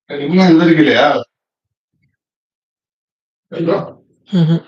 இன்னும் எந்திரிக்கலையா? ம்ஹ்ம்.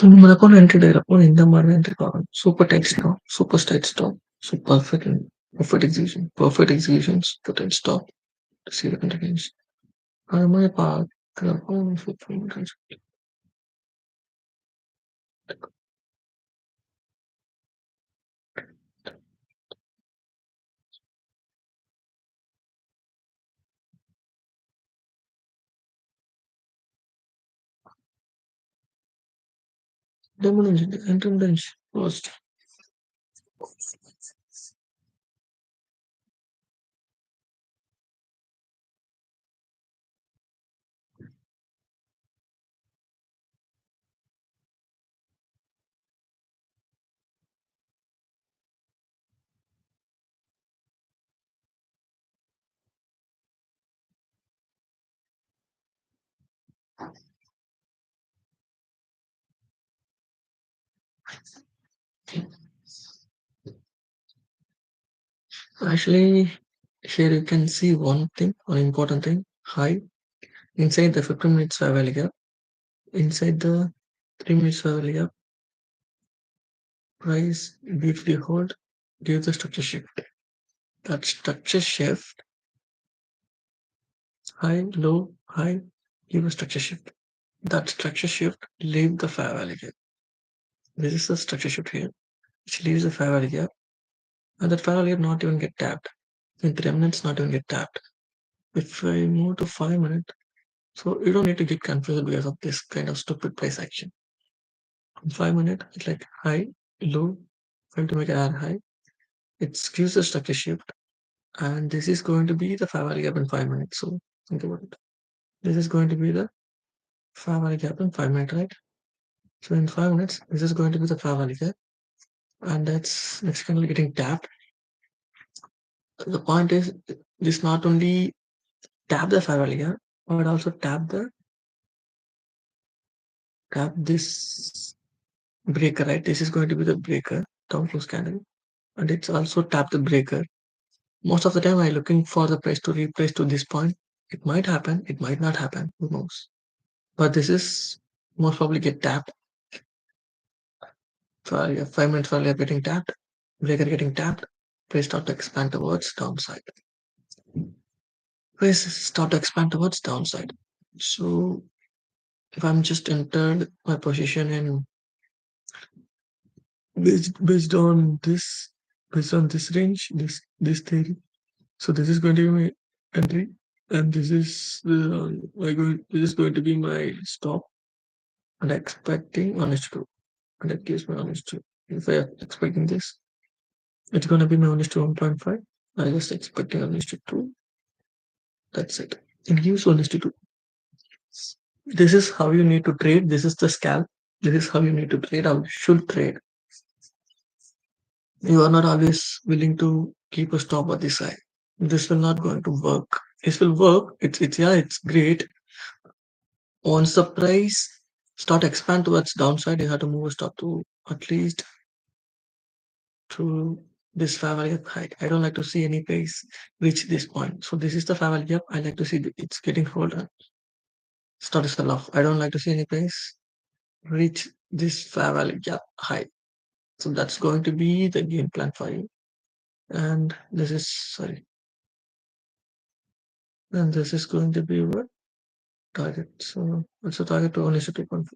Number account entry data upon in the market entry column. Super text stop, super state stop, so perfect executions, put and stop, see the continues. My part, demo engine, enter bench, closed. Actually, here you can see one important thing. High inside the 15 minutes survival gap, inside the 3 minutes survival gap, price briefly hold, give the structure shift. That structure shift, high, low, high, give a structure shift. That structure shift leave the fair value gap. This is the structure shift here, which leaves the fair value gap, and that fair value gap not even get tapped. In 3 minutes, not even get tapped. If I move to 5 minutes, so you don't need to get confused because of this kind of stupid price action. In 5 minutes, it's like high, low, trying to make an high. It gives a structure shift, and this is going to be the fair value gap in 5 minutes. So think about it. This is going to be the fair value gap in 5 minutes, right? So in 5 minutes, this is going to be the fair value gap. and that's kind of getting tapped. The point is, this not only tap the fair value gap, but also tap this breaker, right? This is going to be the breaker, down close candle, and it's also tap the breaker. Most of the time, I'm looking for the price to retrace to this point. It might happen, it might not happen, who knows? But this is most probably get tapped. For 5 minutes while you're getting tapped, breaker getting tapped, price start to expand towards downside. Price start to expand towards downside. So if I'm just entered my position in based on this range, this theory. So this is going to be my entry, and this is going to be my stop. And expecting honest true, and that gives me honest true. If I am expecting this, it's going to be my honest to 1.5. I just expecting honest to 2. That's it. It gives honest to 2. This is how you need to trade. This is the scalp. This is how you need to trade. How you should trade. You are not always willing to keep a stop at the side. This will not going to work. This will work. It's great. Once the price start expand towards downside, you have to move a stop to at least to this fair value gap height. I don't like to see any price reach this point. So this is the fair value gap. I like to see it's getting hold and start to sell off. I don't like to see any price reach this fair value gap high. So that's going to be the game plan for you. And this is sorry. And this is going to be what target. So what's the target to only 2.2?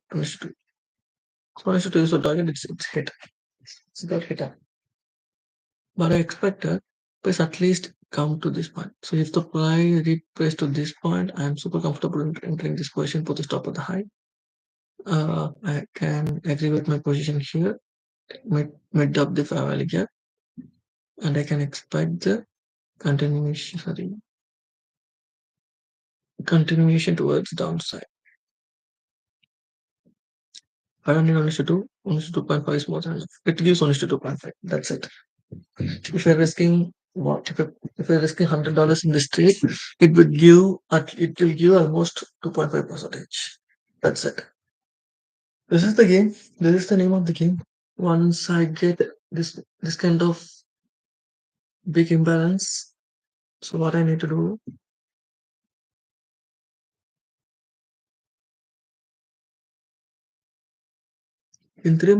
So only 2 is the target. It's hit. It's got hit up. But I expected price at least come to this point. So if the price retrace to this point, I am super comfortable entering this position for the stop of the high. I can agree with my position here, mid up the fair value gap, and I can expect the continuation towards downside. I don't need only to 2, only to 2.5 is more than enough. It gives only to 2.5. That's it. If you're risking what if you're risking $100 in this trade, it will give almost 2.5 percentage. That's it. This is the game. This is the name of the game. Once I get this kind of big imbalance, so what I need to do in 3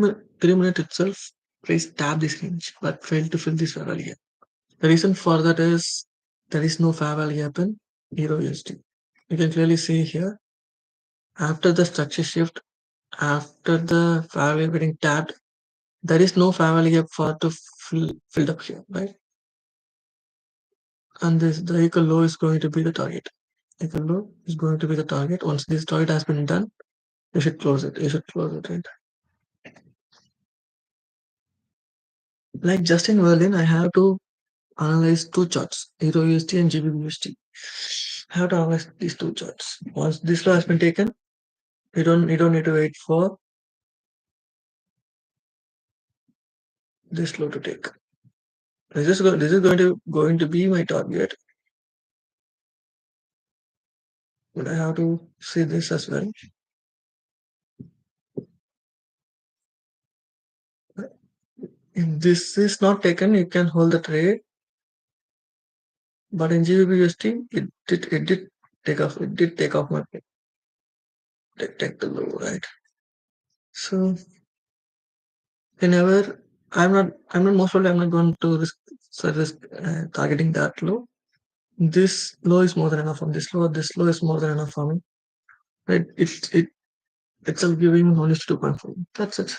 minutes itself, please tap this range, but fail to fill this fair value gap. The reason for that is there is no fair value gap in Euro USD. You can clearly see here after the structure shift, after the fair value getting tapped, there is no fair value gap for to filled up here, right? And this the equal low is going to be the target. Equal low is going to be the target. Once this target has been done, you should close it. You should close it, right? Like just in Berlin, I have to analyze two charts, Euro USD and Gbpusd. I have to analyze these two charts. Once this low has been taken, you don't need to wait for this low to take. This is going to be my target, but I have to see this as well. If this is not taken, you can hold the trade. But in GBPUSD, it did take off. It did take off my take the low, right? So whenever I'm not most probably I'm not going to risk targeting that low. This low is more than enough for this low. This low is more than enough for me. Right? It's all giving only 2.4. That's it.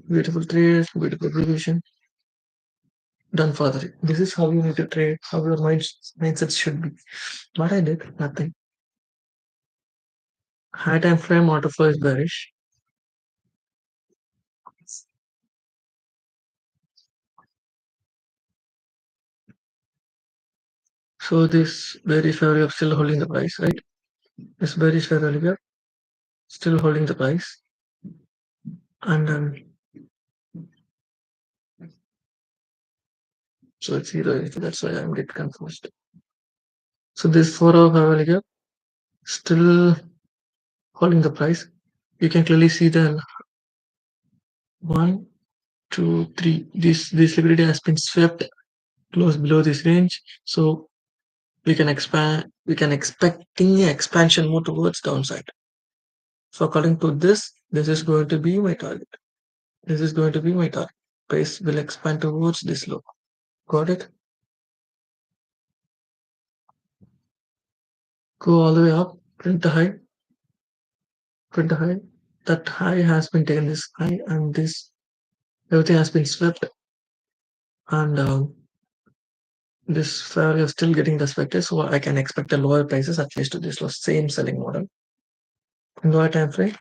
Beautiful trade, beautiful position. Done further. This is how you need to trade, how your mindset should be. What I did, nothing. High time frame order flow is bearish. So this bearish value of still holding the price, right? This bearish value of still holding the price. And then So it's 0.82. That's why I'm get confused. So this 4-hour fair value gap still holding the price. You can clearly see the 1, 2, 3. This liquidity has been swept close below this range. So we can expand. We can expecting expansion more towards downside. So according to this is going to be my target. This is going to be my target. Price will expand towards this low. Got it? Go all the way up, print the high, print the high. That high has been taken this high, and this everything has been swept, and this value is still getting respected. So I can expect a lower prices at least to this low. Same selling model. In lower time frame,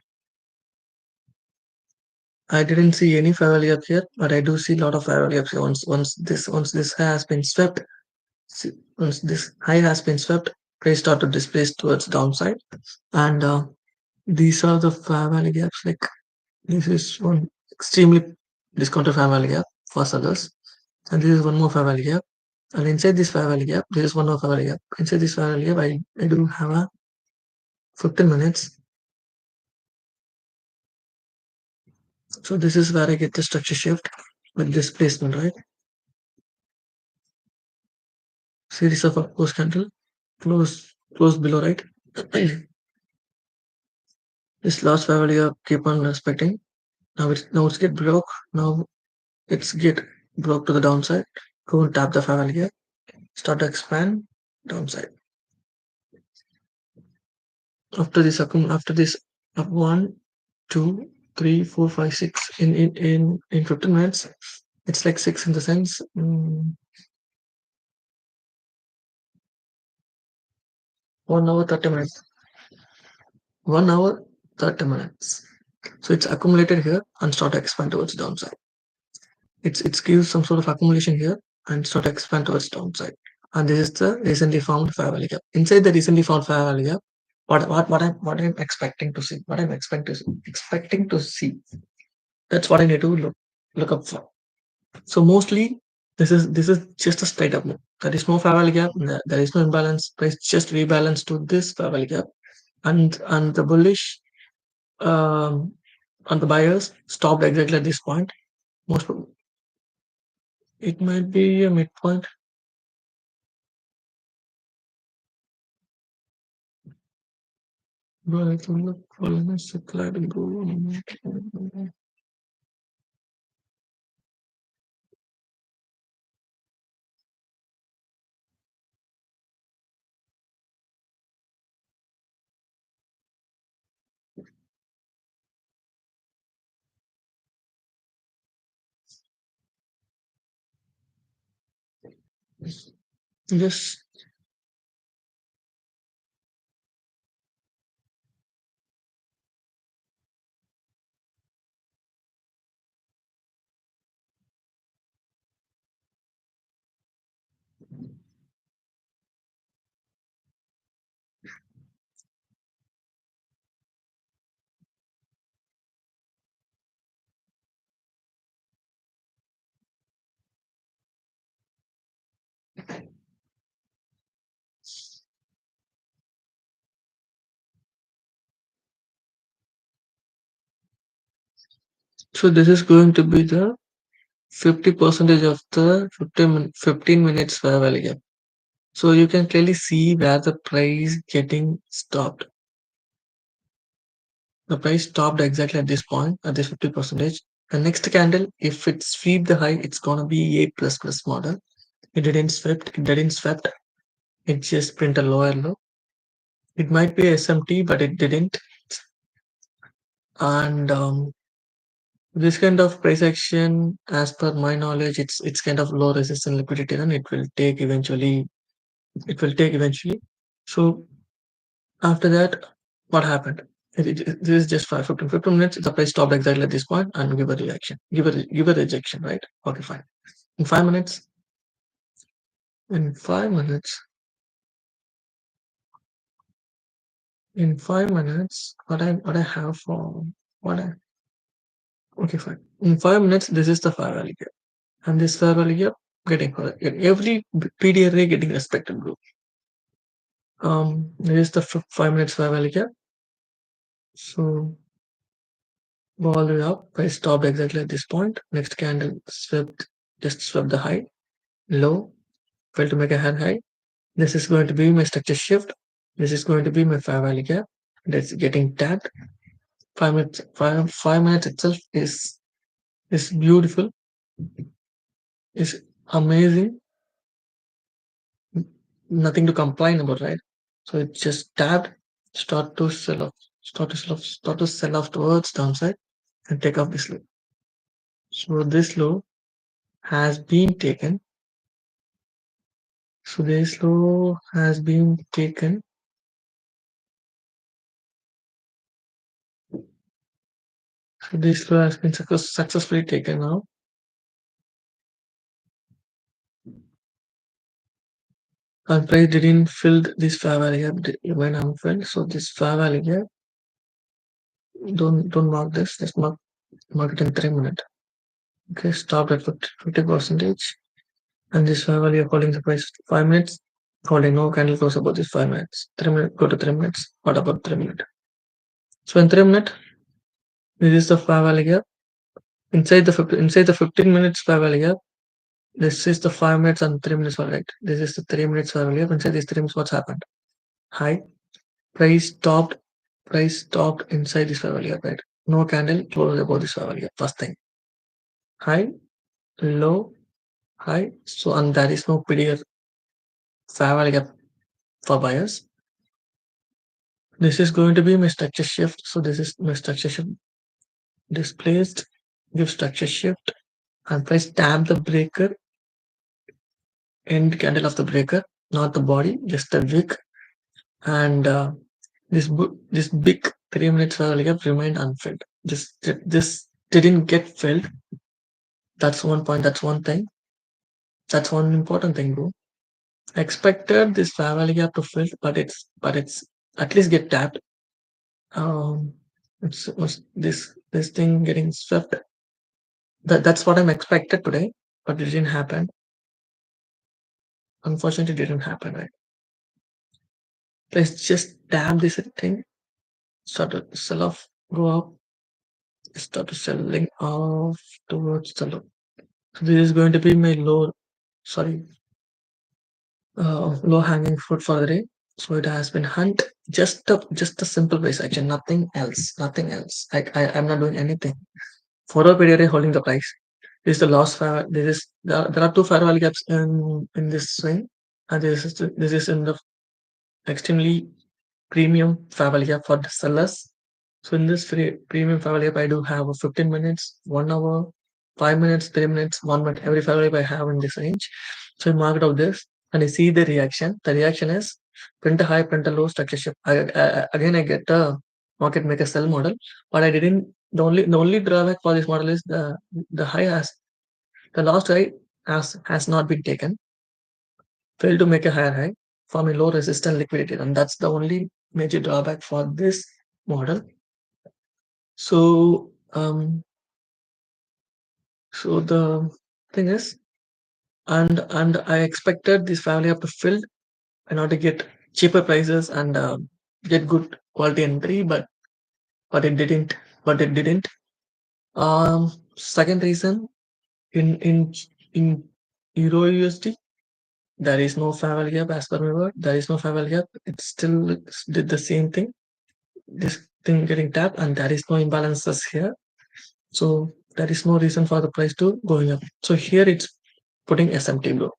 I didn't see any fair value up here, but I do see a lot of fair value up here. Once this high has been swept, once this high has been swept, price start to displace towards downside, and these are the fair value gaps. Like this is one extremely discounted fair value gap for sellers, and this is one more fair value gap. And inside this fair value gap, there is one more fair value gap. Inside this fair value gap, I do have a 15 minutes. So this is where I get the structure shift with displacement, right? Series of upward candle, close below, right? This last fair value gap keep on respecting. Now it's get broke. Now it's get broke to the downside. Go and tap the fair value gap. Start to expand downside. After this up 1, 2, 3, 4, 5, 6 in 15 minutes. It's like 6 in the sense 1 hour 30 minutes. 1 hour 30 minutes. So it's accumulated here and start to expand towards downside. It's gives some sort of accumulation here and start to expand towards downside. And this is the recently found fair value gap. Inside the recently found fair value gap, what I'm expecting to see. What I'm expecting to see. That's what I need to look up for. So mostly this is just a straight up move. There is no fair value gap. There is no imbalance. Price just rebalance to this fair value gap, and the bullish on the buyers stopped exactly at this point. Most probably, it might be a midpoint. Bro, I can look for a supply to go. Just so this is going to be the 50% of the 15 minutes fair value gap. So you can clearly see where the price getting stopped. The price stopped exactly at this point, at this 50%. The next candle, if it sweep the high, it's gonna be a plus plus model. It didn't swept. It just print a lower low. It might be SMT, but it didn't. And this kind of price action, as per my knowledge, it's kind of low resistance liquidity, and it will take eventually. It will take eventually. So after that, what happened? This is just 15 minutes. The price stopped exactly at this point and give a reaction. Give a rejection, right? Okay, fine. In 5 minutes, in 5 minutes, what I have for what I okay, fine. In 5 minutes, this is the fair value gap. And this fair value gap, getting every PD array getting respected, bro. There is the 5 minutes value gap. So go all the way up. I stopped exactly at this point. Next candle swept, just swept the high, low, failed to make a high. This is going to be my structure shift. This is going to be my fair value gap. That's getting tapped. 5 minutes. 5 minutes itself is beautiful. Is amazing. Nothing to complain about, right? So it just tapped, start to sell off, start to sell off towards downside and take off this low. So this low has been taken. So this low has been taken. So this low has been successfully taken now. And price didn't fill this fair value gap when I'm filled. So this fair value gap, don't mark this. Just mark it in 3 minutes. Okay, stopped at 50%. And this fair value holding the price 5 minutes. Holding no candle close about this 5 minutes. 3 minutes, go to 3 minutes. What about 3 minutes? So in 3 minutes, this is the fair value gap. Inside the 15 minutes fair value gap, this is the 5 minutes and 3 minutes, right? This is the 3 minutes fair value gap. Inside these 3 minutes, what's happened? High, price stopped inside this fair value gap, right? No candle close above this fair value gap. First thing. High, low, high. So and there is no PDR fair value gap for buyers. This is going to be my structure shift. So this is my structure shift displaced, give structure shift, and price tap the breaker, end candle of the breaker, not the body, just the wick. And this big 3 minutes gap remained unfilled. This didn't get filled. That's one point. That's one thing. That's one important thing, bro. I expected this fair value gap to fill, but it's at least get tapped. It's was this thing getting swept. That's what I'm expected today, but it didn't happen. Unfortunately, it didn't happen. Right? Let's just tap this thing, start to sell off, go up, start to selling off towards the low. So this is going to be my low, sorry, low hanging fruit for the day. So it has been hunt just a simple price action, nothing else, nothing else. I'm not doing anything. For a period holding the price. This is the loss fair. There are two fair value gaps in this swing, and this is in the extremely premium fair value gap for the sellers. So in this premium fair value gap, I do have a 15 minutes, 1 hour, 5 minutes, 3 minutes, 1 minute. Every fair value gap I have in this range. So I mark it out this, and I see the reaction. The reaction is print a high, print a low, structure shift. Again, I get a market maker sell model, but I didn't. The only drawback for this model is the high has the last high has not been taken, failed to make a higher high, form a low resistance liquidity, and that's the only major drawback for this model. So so the thing is, and I expected this family up to fill in order to get cheaper prices and get good quality entry, but it didn't. But it didn't. Second reason, in Euro USD, there is no fair value gap as per my word. There is no fair value gap. It still did the same thing. This thing getting tapped, and there is no imbalances here. So there is no reason for the price to going up. So here it's putting SMT, bro.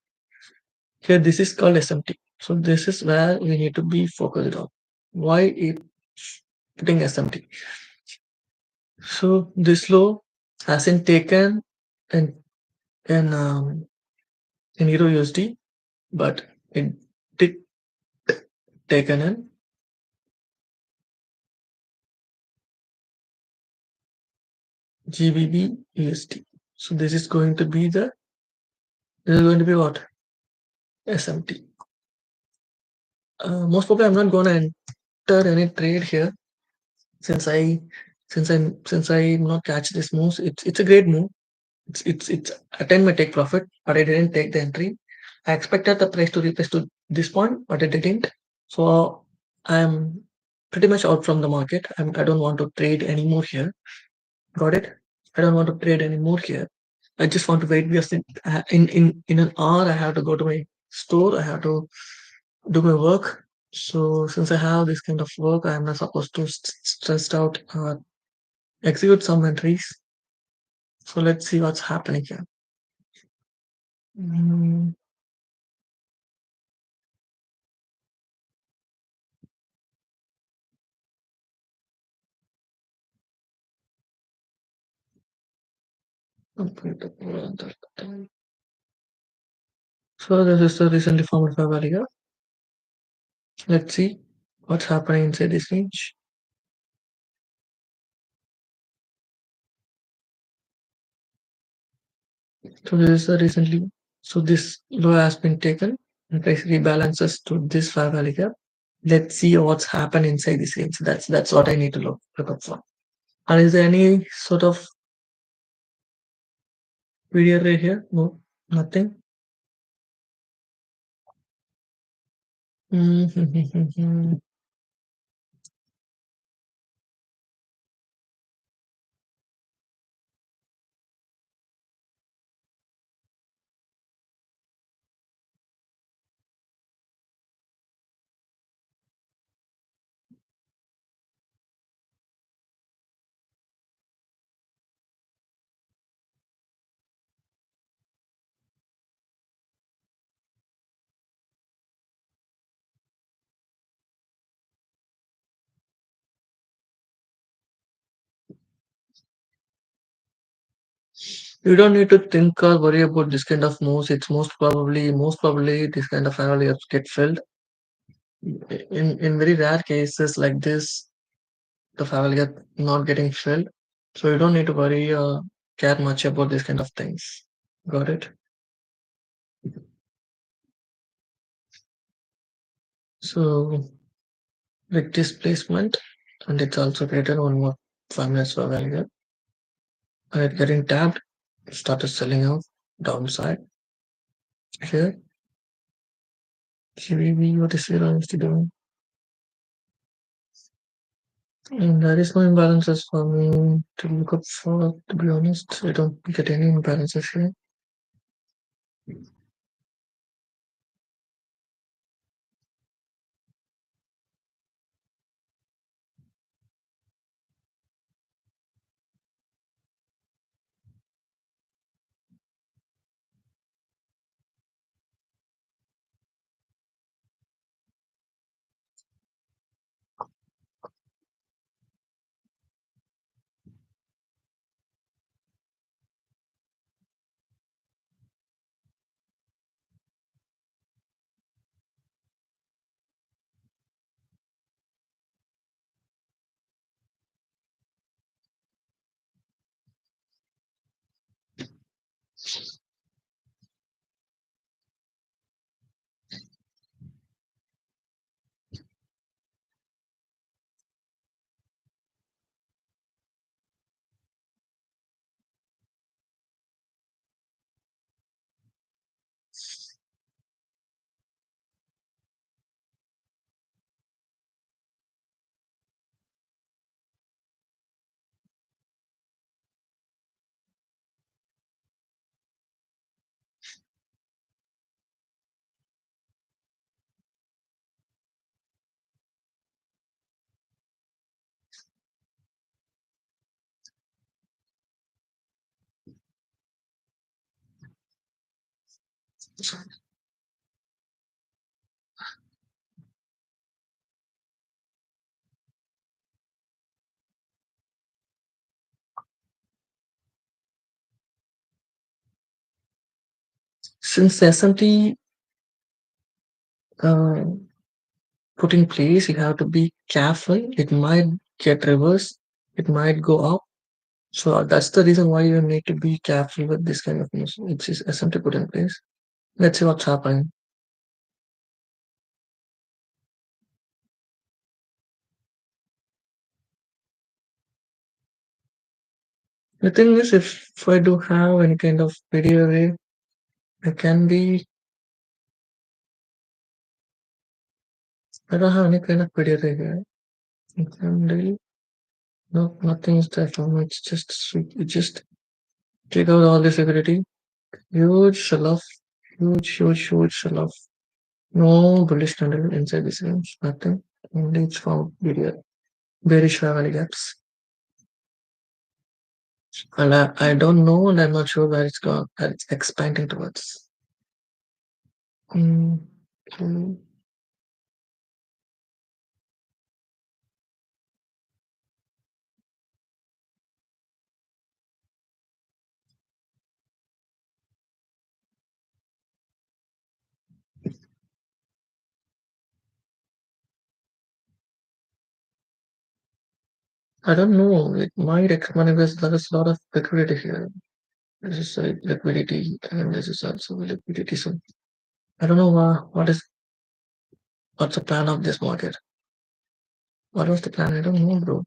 Here this is called SMT. So this is where we need to be focused on. Why it putting SMT? So this low hasn't taken in in Euro USD, but it did taken in GBP USD. So this is going to be what? SMT. Most probably I'm not gonna enter any trade here since I'm not catch this move. It's a great move. It's attained my take profit, but I didn't take the entry. I expected the price to replace to this point, but it didn't. So I'm pretty much out from the market. I don't want to trade anymore here. Got it? I don't want to trade anymore here. I just want to wait because in an hour I have to go to my store. I have to do my work. So since I have this kind of work, I am not supposed to stressed out execute some entries. So let's see what's happening here. Mm, So this is the recently formed fair value. Let's see what's happening inside this range. So this is the recently. So this low has been taken and price rebalances to this fair value gap. Let's see what's happened inside this range. That's what I need to look up for. And is there any sort of video right here? No, nothing. You don't need to think or worry about this kind of moves. It's most probably this kind of annual get filled. In very rare cases like this, the file get not getting filled. So you don't need to worry or care much about this kind of things. Got it? So with displacement, and it's also created one more 5 minutes for value. And it getting tapped, started selling out downside here. CVV, what is CVV doing? And there is no imbalances for me to look up for, to be honest. I don't get any imbalances here. Since the SMT uh, put in place, you have to be careful. It might get reversed, it might go up. So that's the reason why you need to be careful with this kind of news. It's just SMT put in place. Let's see what's happening. The thing is, if I do have any kind of video array, it can be. I don't have any kind of video array here. It can really no nothing is there for me. It's just sweet. It just take out all the security. Huge sell-off. Huge sell-off. No bullish candle inside this range. Nothing. Only it's found video bearish family gaps. And I don't know, and I'm not sure where it's gone. Where it's expanding towards. Mm, okay. I don't know. It might expand because there is a lot of liquidity here. This is liquidity, and this is also liquidity. So I don't know what's the plan of this market. What was the plan? I don't know, bro.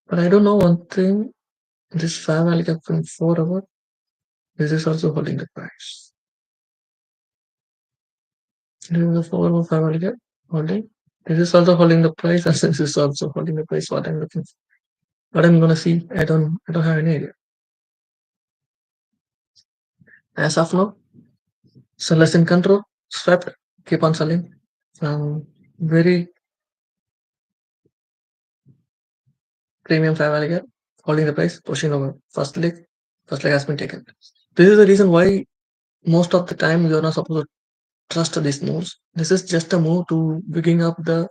But I don't know one thing. This fair value gap from 4 hour. This is also holding the price. This is the 4 hour fair value gap holding. This is also holding the price, and this is also holding the price. What I'm looking for. What I'm gonna see, I don't have any idea. As of now, sellers in control, swept, keep on selling. Very premium fair value gap, holding the price, pushing over. First leg has been taken. This is the reason why most of the time you're not supposed to trust these moves. This is just a move to filling up the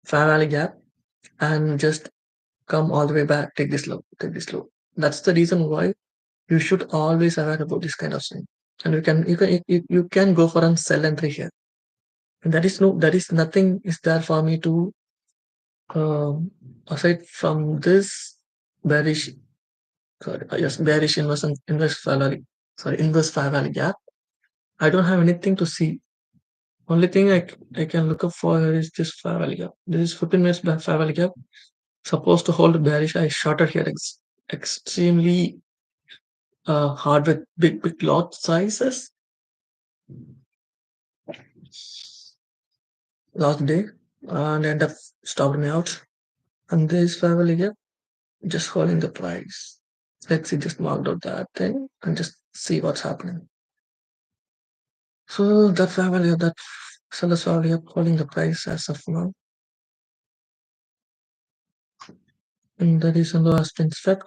fair value gap and just come all the way back, take this low. That's the reason why you should always aware about this kind of thing. And you can go for a sell entry here. And that is nothing is there for me to aside from this bearish bearish inverse fair value gap. I don't have anything to see. Only thing I can look up for here is this fair value gap. This is 15 minutes fair value gap. Supposed to hold bearish. I shorted here extremely hard with big lot sizes last day and end up stopped me out. And this fair value gap just holding the price. Let's see, just marked out that thing and just see what's happening. So that fair value, that seller's value holding the price as of now. And the reason low has been set.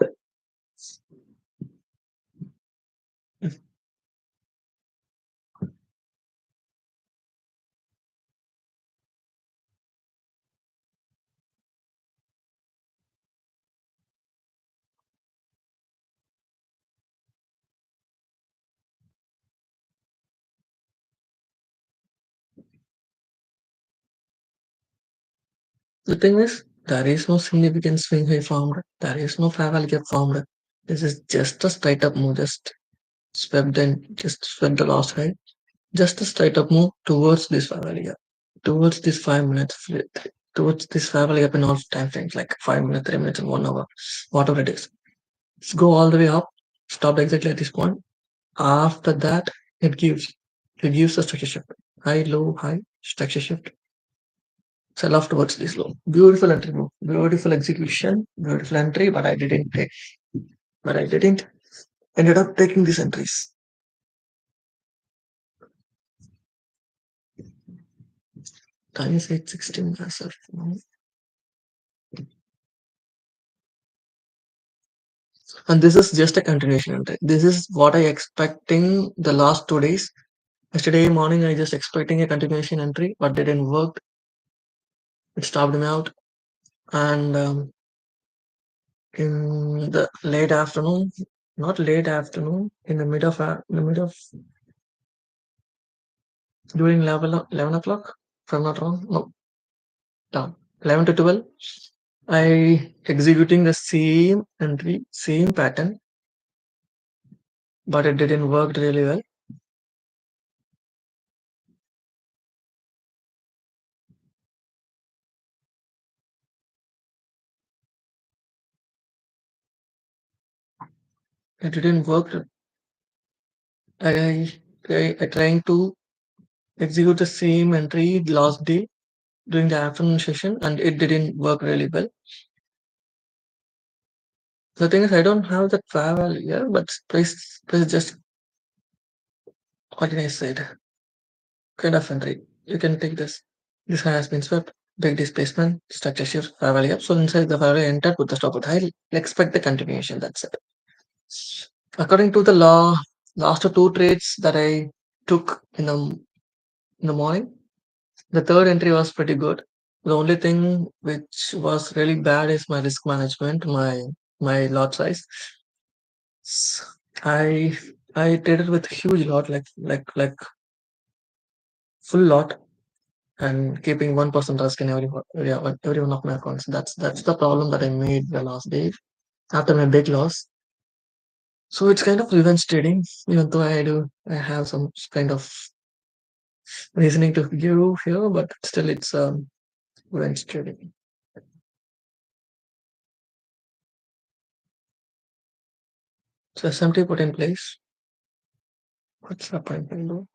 The thing is, there is no significant swing high formed. There is no fair value gap formed. This is just a straight up move, just swept the last high. Just a straight up move towards this fair value gap. Towards this 5 minutes, towards this fair value gap in all time frames, like 5 minutes, 3 minutes, and 1 hour, whatever it is. Let's go all the way up, stop exactly at this point. After that, it gives a structure shift. High, low, high, structure shift. Sell off towards this low. Beautiful entry move. Beautiful execution. Beautiful entry, but I didn't take. But I didn't. Ended up taking these entries. Time is 8:16 as of now. And this is just a continuation entry. This is what I expecting the last 2 days. Yesterday morning, I just expecting a continuation entry, but didn't work. It stopped me out. And in the late afternoon, not late afternoon, in the mid of during 11 o'clock, if I'm not wrong, no, down 11 to 12, I executing the same entry, same pattern, but it didn't work really well. It didn't work. I trying to execute the same entry last day during the afternoon session, and it didn't work really well. The thing is, I don't have that fair value here, but price just what can I say? Kind of entry. You can take this. This has been swept. Big displacement, structure shift, fair value up. So inside the fair value entered with the stop with high. Expect the continuation. That's it. According to the law, last two trades that I took in the morning, the third entry was pretty good. The only thing which was really bad is my risk management, my lot size. S- I I traded with huge lot, like full lot, and keeping 1% risk in every one of my accounts. That's the problem that I made the last day after my big loss. So it's kind of revenge trading, even though I have some kind of reasoning to give here, but still it's revenge trading. So SMT put in place. What's happening?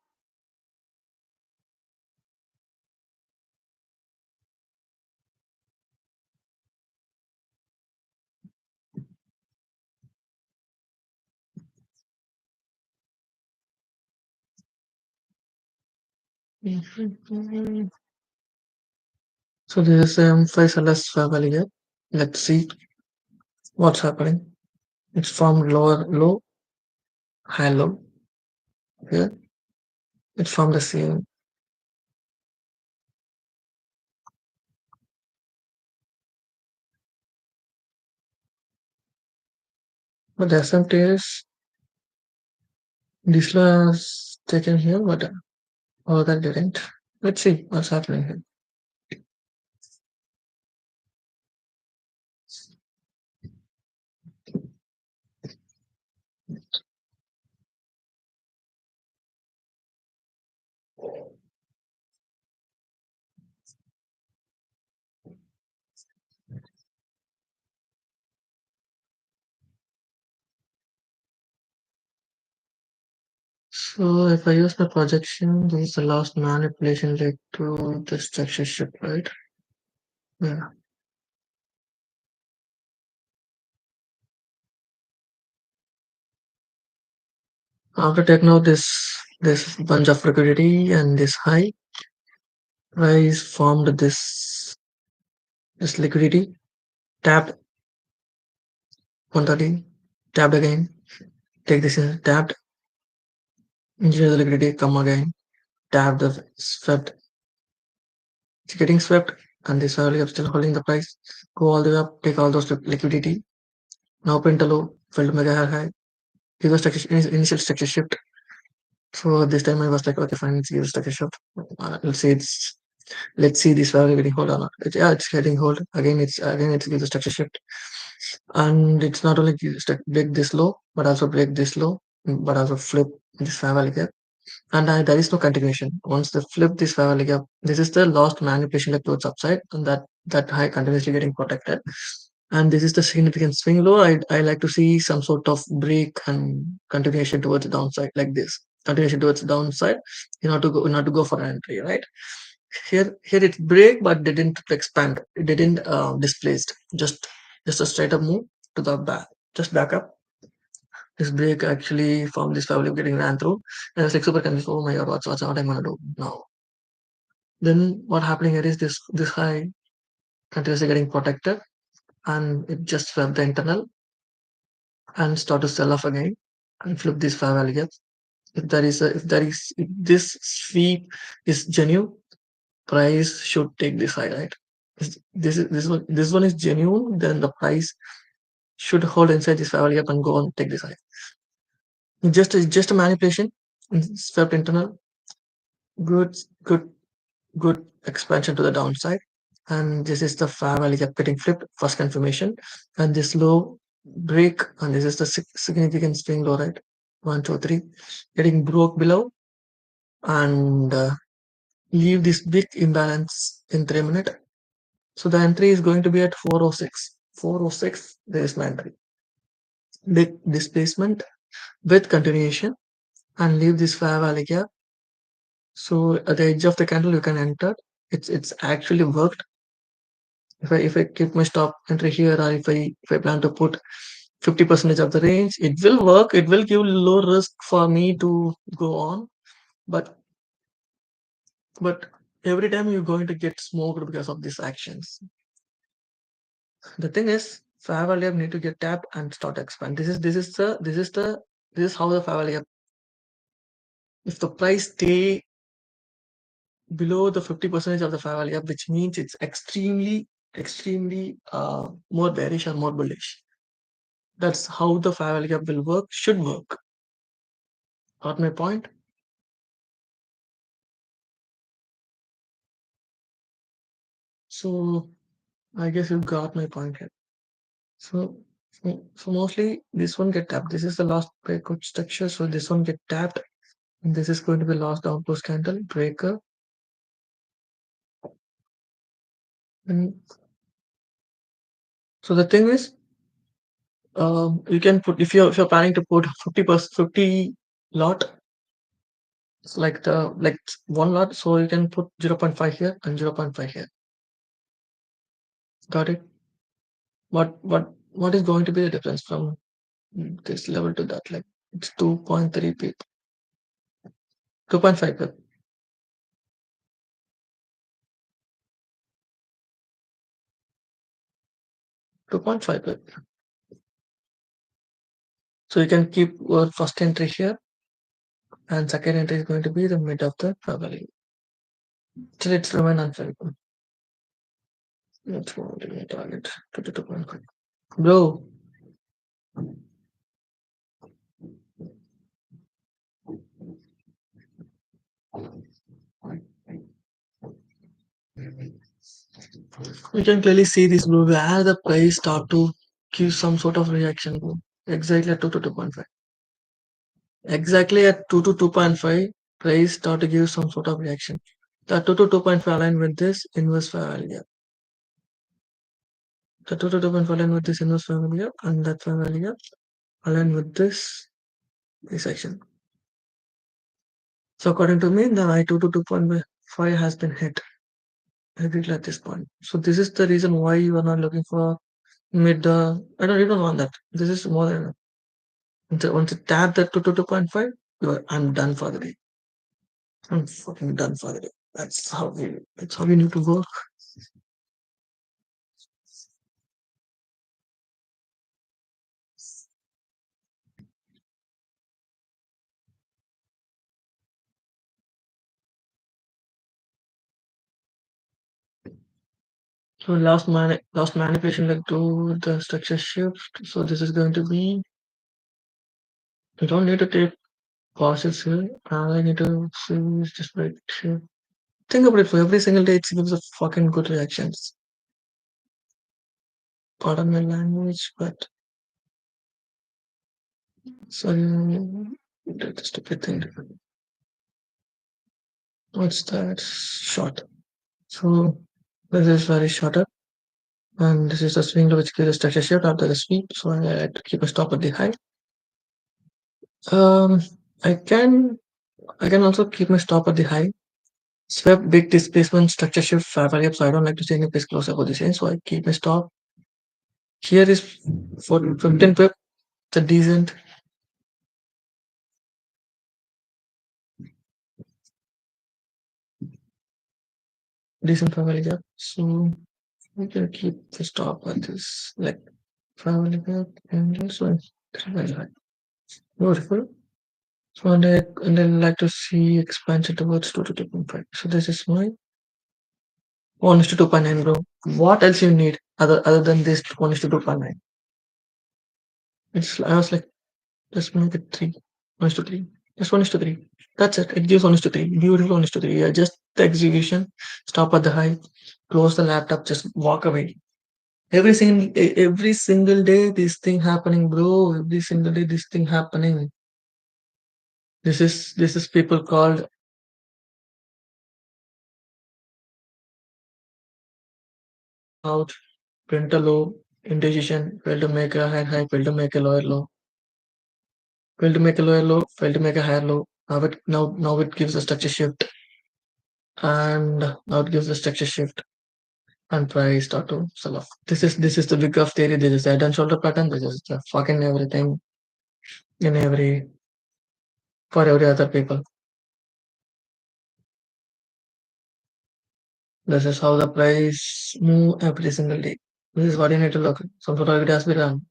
So this is Faisal's value. Let's see what's happening. It's from low, high low. Here it's from the same. But the SMT is this was taken here, but that didn't. Let's see what's happening here. So if I use my projection, this is the last manipulation led to the structure shift, right? Yeah. After taking out this bunch of liquidity and this high price formed this liquidity, tapped 130, tapped again, take this in, tapped, engineer the liquidity, come again, tap the swept, it's getting swept, and this early up still holding the price, go all the way up, take all those liquidity, now print a low, filled mega high, give a structure, initial structure shift. So this time I was like, okay, fine, let's give a structure shift. Let's see this value getting hold or not. Yeah, it's getting hold. It's give the structure shift. And it's not only break this low, but also break this low, but also flip this family gap. And there is no continuation. Once they flip this family gap, this is the last manipulation left towards upside, and that high continuously getting protected. And this is the significant swing low. I like to see some sort of break and continuation towards the downside like this. Continuation towards the downside, not to go for an entry, right? Here it break, but didn't expand. It didn't displaced. Just a straight up move to the back. Just back up. This break actually from this family getting ran through. And I was like super confused. Oh my god, what's what I'm gonna do now? Then what happening here is this high continuously getting protected, and it just swept the internal and start to sell off again and flip this fair value gap. If this sweep is genuine, price should take this high, right? This one is genuine, then the price should hold inside this fair value gap and go on take this high. Just a manipulation, swept internal, good good good expansion to the downside. And this is the fair value gap getting flipped, first confirmation. And this low break, and this is the significant swing low, right? 1, 2, 3, getting broke below and leave this big imbalance in 3 minutes. So the entry is going to be at 406. 406, there is my entry. displacement with continuation and leave this fair value gap. So at the edge of the candle you can enter. It's actually worked. If I keep my stop entry here, or if I plan to put 50% of the range, it will work. It will give low risk for me to go on. But but every time you're going to get smoked because of these actions. The thing is, fair value need to get tapped and start expand. This is how the fair value. If the price stay below the 50% of the fair value, which means it's extremely more bearish or more bullish. That's how the fair value gap will work, should work. Got my point? So I guess you got my point here. So mostly this one get tapped. This is the last breakout structure. So this one get tapped. And this is going to be last down close candle breaker. And so the thing is, you can put if you're planning to put 50 lot, it's like one lot, so you can put 0.5 here and 0.5 here. Got it? What is going to be the difference from this level to that? Like it's 2.3 pip, 2.5 pip, 2.5 pip. So you can keep your first entry here, and second entry is going to be the mid of the value. Till it's remain unfavorable. That's going to be a target 22.5. Bro, we can clearly see this, bro, where the price start to give some sort of reaction, bro. Exactly at 2 to 2.5. Exactly at 2 to 2.5, price start to give some sort of reaction. The 2 to 2.5 align with this inverse value. The 2 to 2.5 align with this inverse value, and that value align with this section. So according to me, the I2 to 2.5 has been hit. I feel at this point. So this is the reason why you are not looking for mid. I don't even want that. This is more than once you tap that to 2.5, I'm done for the day. I'm fucking done for the day. That's how we need to work. So last manipulation led to the structure shift. So this is going to be, you don't need to take pauses here. All I need to see is just right here. Think about it, for every single day it gives a fucking good reactions. Pardon my language, but sorry, that's a stupid thing. What's that? Short. So this is very shorter. And this is the swing which gives a structure shift after the sweep. So I had to keep a stop at the high. Um, I can I can also keep my stop at the high. Swept big displacement structure shift value up, so I don't like to see any place closer position. So I keep my stop. Here is for 15 pip. It's a decent family gap. So we can keep the stop at this like family gap and also it's very high. Beautiful. So and I like to see expansion towards 2 to 2.5. So this is my 1 is to 2.9, bro. What else you need other than this 1 is to 2.9? I was like, just make it 3. 1 is to 3. Just 1 is to 3. That's it. It gives 1 is to 3. Beautiful 1 is to 3. Yeah, just the execution. Stop at the high. Close the laptop. Just walk away. Every single day this thing happening, bro. Every single day this thing happening. This is people called out, print a low, indecision, fail to make a high, fail to make a lower low. failed to make a lower low, failed to make a higher low. Now it gives a structure shift, and now it gives a structure shift, and price start to sell off. This is the big of theory. This is the head and shoulder pattern. This is the fucking everything in every for every other people. This is how the price move every single day. This is what you need to look. Some sort of it has been done.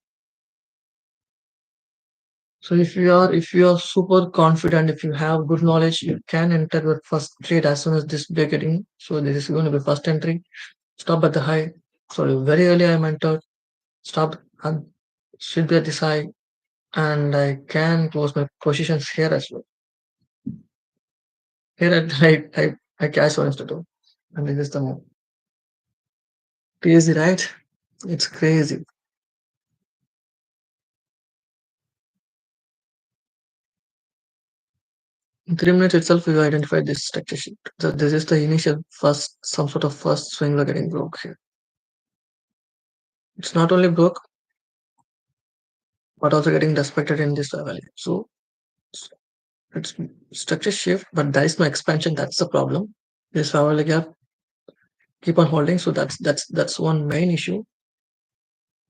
So if you are super confident, if you have good knowledge, you can enter your first trade as soon as this break getting. So this is going to be first entry. Stop at the high. So very early I'm entered. Stop and should be at this high, and I can close my positions here as well. Here I cash one to do, and this is the move. Crazy, right? It's crazy. In 3 minutes itself, we identified this structure sheet. So this is the initial first, some sort of first swing we're getting broke here. It's not only broke, but also getting respected in this value. So it's structure shift, but there is no expansion. That's the problem. This value gap keep on holding. So that's one main issue.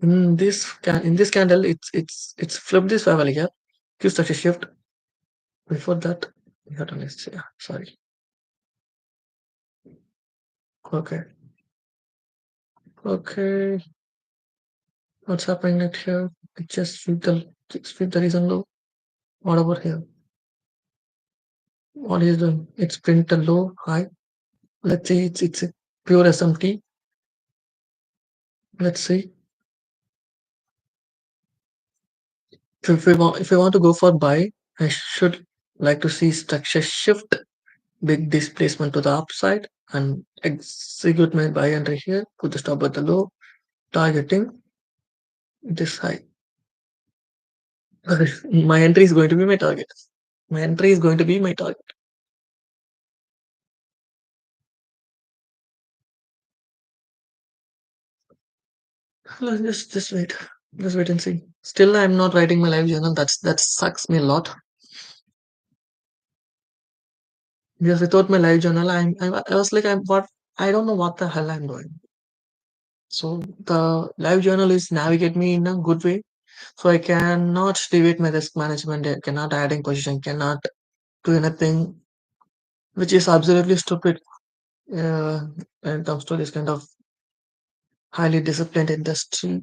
In this candle, it's flipped this value gap. Q structure shift. Before that, we had to yeah, sorry. Okay. Okay. What's happening at here? It just sweep the reason low. What about here? What is the it's print a low high. Let's see it's a pure SMT. Let's see. So if I want to go for buy, I should like to see structure shift, big displacement to the upside, and execute my buy entry here. Put the stop at the low, targeting this high. My entry is going to be my target. My entry is going to be my target. Let's just wait. Just wait and see. Still, I'm not writing my live journal. That sucks me a lot. Because without my live journal, I was like I don't know what the hell I'm doing. So the live journal is navigate me in a good way. So I cannot deviate my risk management. I cannot adding position. Cannot do anything which is absolutely stupid when it comes to this kind of highly disciplined industry.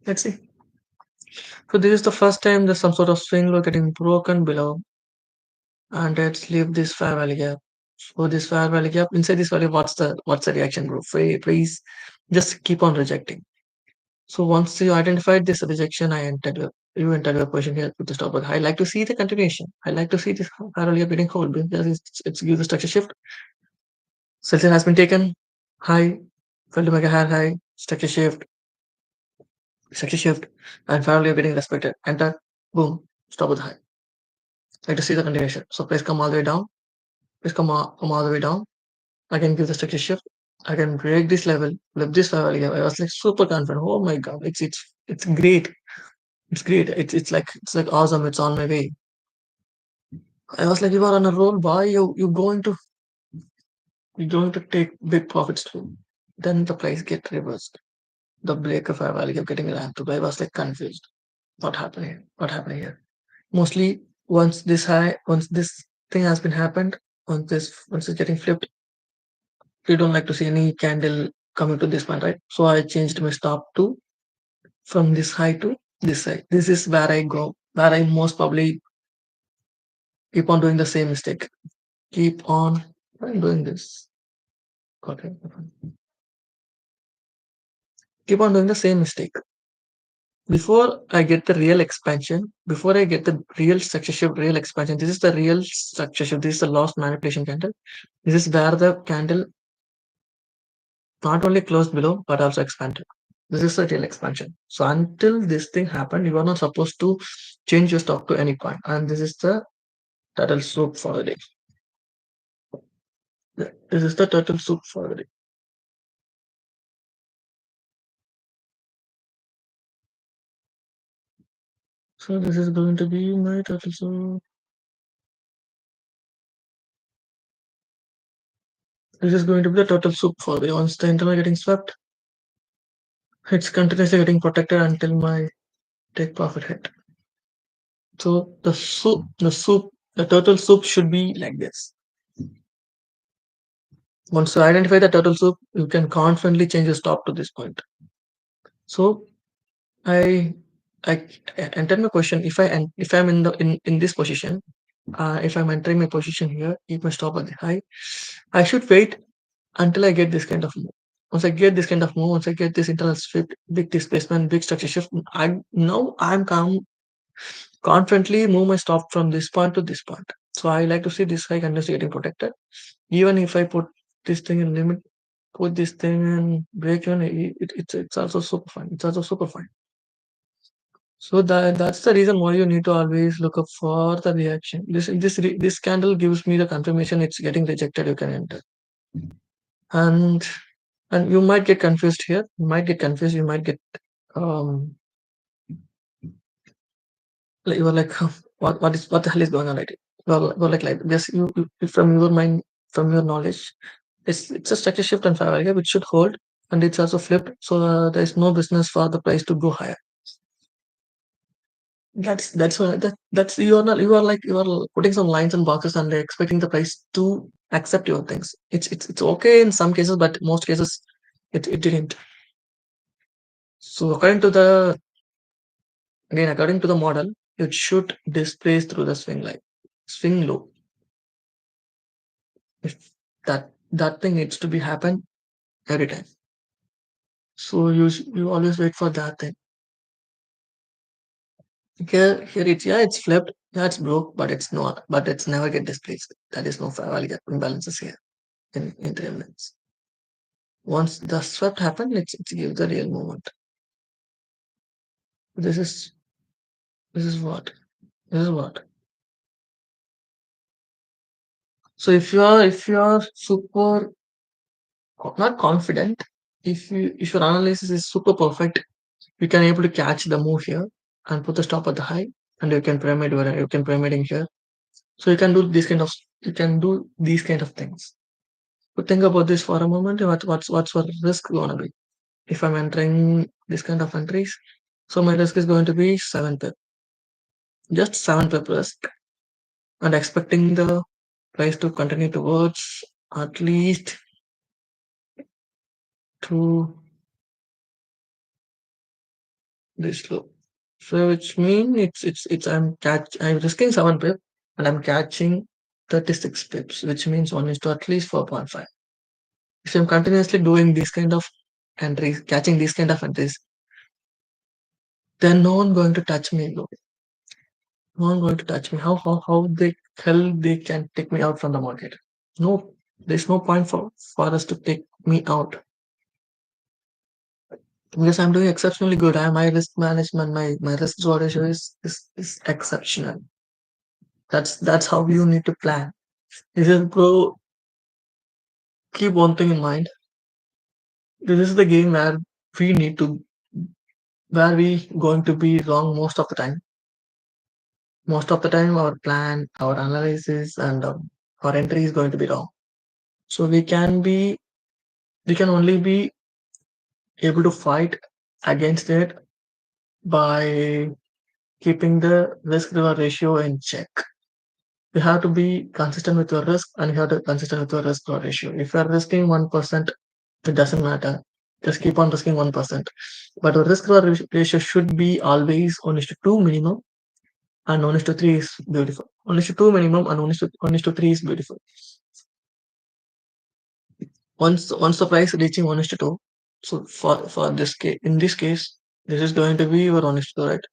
Let's see. So this is the first time there's some sort of swing low getting broken below, and let's leave this fair value gap. So this fair value gap inside this value, what's the reaction group? Please just keep on rejecting. So once you identified this rejection, you entered your position here with the stop. But I like to see the continuation. I like to see this fair value gap getting hold because it's gives the structure shift. Selection has been taken. High, failed to make a high, structure shift, and fair value getting respected. Enter, boom, stop with high. Like to see the continuation. So please come all the way down. Please come all the way down. I can give the structure shift. I can break this level, flip this level. Yeah, I was like super confident. Oh my god, it's great. It's great. It's like awesome. It's on my way. I was like, you are on a roll, boy. You're going to take big profits too. Then the price get reversed. The break of our value kept getting ramped up. I was like confused. What happened here? What happened here? Mostly once this thing has been happened, once it's getting flipped, you don't like to see any candle coming to this point, right? So I changed my stop to from this high to this side. This is where I go, where I most probably keep on doing the same mistake. Keep on doing this. Okay. Keep on doing the same mistake. Before I get the real expansion, before I get the real structure shift, real expansion, this is the real structure shift. This is the lost manipulation candle. This is where the candle not only closed below but also expanded. This is the real expansion. So until this thing happened, you are not supposed to change your stock to any point. And this is the turtle soup for the day. This is the turtle soup for the day. So this is going to be my total soup. This is going to be the total soup for me. Once the internal getting swept, it's continuously getting protected until my take profit hit. So the total soup should be like this. Once you identify the total soup, you can confidently change the stop to this point. So I I enter my position. If I'm in this position, if I'm entering my position here, keep my stop at the high. I should wait until I get this kind of move. Once I get this kind of move, once I get this internal shift, big displacement, big structure shift, I'm confidently move my stop from this point to this point. So I like to see this high continuously getting protected. Even if I put this thing in limit, put this thing and break even, it's also super fine. It's also super fine. So that's the reason why you need to always look up for the reaction. This candle gives me the confirmation it's getting rejected. You can enter, and you might get confused here. You might get confused. You might get um you were like what the hell is going on right? Well, like this from your mind, from your knowledge, it's a structure shift and fair value which should hold, and it's also flipped. So there is no business for the price to go higher. That's what that's you are putting some lines and boxes and expecting the price to accept your things. It's okay in some cases, but most cases it didn't. So according to the model, it should displace through the swing line, swing low. If that thing needs to be happen every time. So you always wait for that thing. Here it's flipped, yeah it's broke, but it's not, but it's never get displaced. That is no fair value imbalances here in 3 minutes. Once the swept happen, let's give the real movement. This is this is what this is what. So if you are super not confident, if your analysis is super perfect, you can able to catch the move here and put the stop at the high, and you can pyramid where you can pyramiding here. So you can do these kind of things. But think about this for a moment. What's your risk gonna be? If I'm entering this kind of entries, so my risk is going to be 7 pip, just 7 pip risk, and expecting the price to continue towards at least to this low. So which means I'm risking 7 pip and I'm catching 36 pips, which means 1 is to at least 4.5. If I'm continuously doing this kind of entries, catching these kind of entries, then no one going to touch me, bro. No one going to touch me. How the hell they can take me out from the market? No, there's no point for us to take me out because I'm doing exceptionally good. My risk management, my risk reward ratio is exceptional. That's how you need to plan. This is bro. Keep one thing in mind. This is the game we need to where we going to be wrong most of the time. Most of the time, our plan, our analysis, and our entry is going to be wrong. So we can only be able to fight against it by keeping the risk reward ratio in check. You have to be consistent with your risk and you have to be consistent with your risk reward ratio. If you are risking 1%, it doesn't matter. Just keep on risking 1%. But the risk reward ratio should be always 1:2 minimum, and 1:3 is beautiful. 1:2 minimum and 1:3 is beautiful. Once the price reaching 1:2, so for this case, in this case, this is going to be your 1:2, right?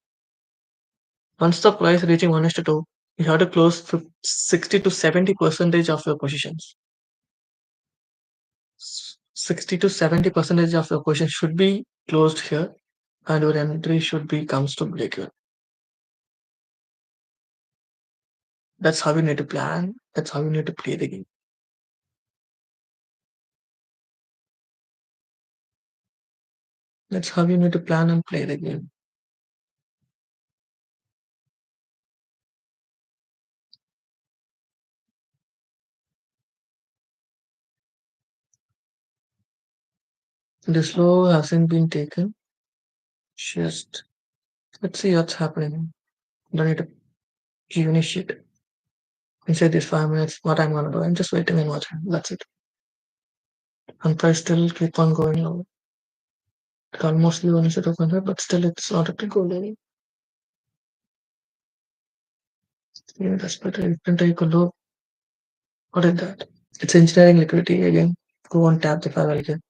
Once the price reaching 1:2, you have to close 60 to 70 percentage of your positions. 60 to 70 percentage of your position should be closed here, and your entry should be comes to break even. That's how you need to plan. That's how you need to play the game. That's how you need to plan and play the game. This law hasn't been taken. Just let's see what's happening. Don't need to give any shit. Inside these 5 minutes, what I'm gonna do, I'm just waiting and watching. That's it. And I still keep on going now. It almost leave on set of 100, but still it's not at the goal level. Yeah, that's better. You can take a look. What is that? It's engineering liquidity again. Go on tap the file again.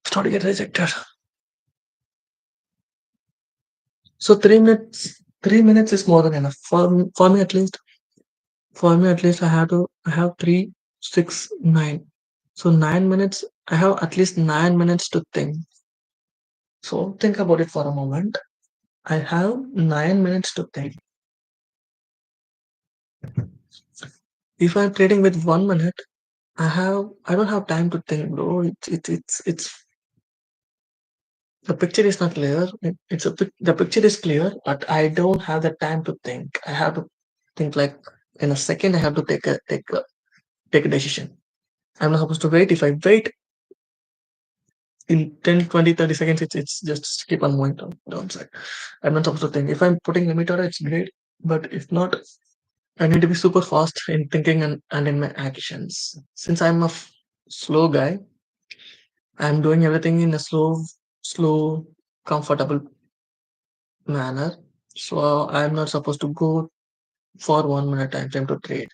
Start to get rejected. So 3 minutes. 3 minutes is more than enough for me at least. For me at least, I have 3, 6, 9. So 9 minutes. I have at least 9 minutes to think. So think about it for a moment. I have 9 minutes to think. If I'm trading with 1 minute, I don't have time to think, bro. It's the picture is not clear. The picture is clear, but I don't have the time to think. I have to think like in a second. I have to take a decision. I'm not supposed to wait. If I wait in 10, 20, 30 seconds, it's just keep on moving downside. I'm not supposed to think. If I'm putting limit order, it's great. But if not, I need to be super fast in thinking and in my actions. Since I'm a slow guy, I'm doing everything in a slow, comfortable manner. So I'm not supposed to go for 1 minute time frame to trade.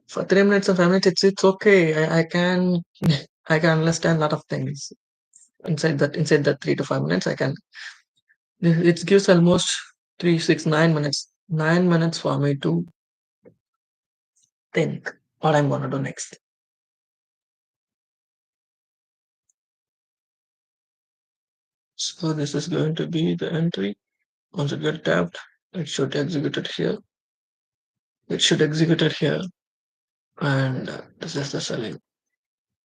For 3 minutes or 5 minutes, it's okay. I can I can understand a lot of things inside that 3 to 5 minutes. I can. It gives almost 3, 6, 9 minutes. 9 minutes for me to think what I'm gonna do next. So this is going to be the entry. Once it get tapped, it should execute it here. It should execute it here, and this is the selling.